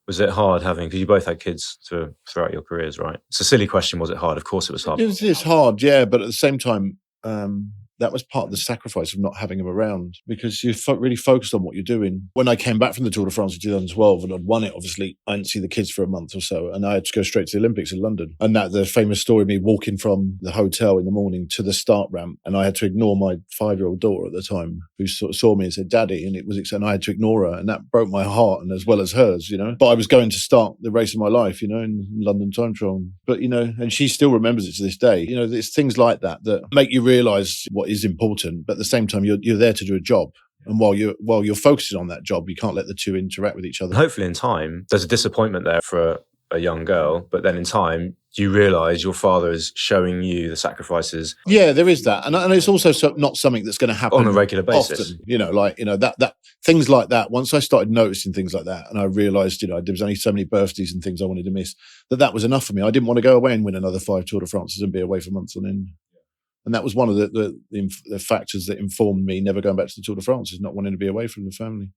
Was it hard having, because you both had kids throughout your careers, right? It's a silly question, was it hard? Of course it was hard. It's hard, yeah, but at the same time, that was part of the sacrifice of not having him around, because you're really focused on what you're doing. When I came back from the Tour de France in 2012 and I'd won it, obviously, I didn't see the kids for a month or so, and I had to go straight to the Olympics in London. And that the famous story of me walking from the hotel in the morning to the start ramp, and I had to ignore my 5-year-old daughter at the time, who sort of saw me and said, "Daddy," and I had to ignore her, and that broke my heart, and as well as hers, But I was going to start the race of my life, in London Time Trial. But, and she still remembers it to this day. It's things like that make you realise what is important, but at the same time, you're there to do a job. And while you're focusing on that job, you can't let the two interact with each other. Hopefully in time, there's a disappointment there for a young girl, but then in time, you realise your father is showing you the sacrifices. Yeah, there is that. And it's also not something that's going to happen on a regular basis. Often, that things like that. Once I started noticing things like that, and I realised, there was only so many birthdays and things I wanted to miss, that was enough for me. I didn't want to go away and win another 5 Tour de France's and be away for months on end. And that was one of the factors that informed me never going back to the Tour de France, is not wanting to be away from the family.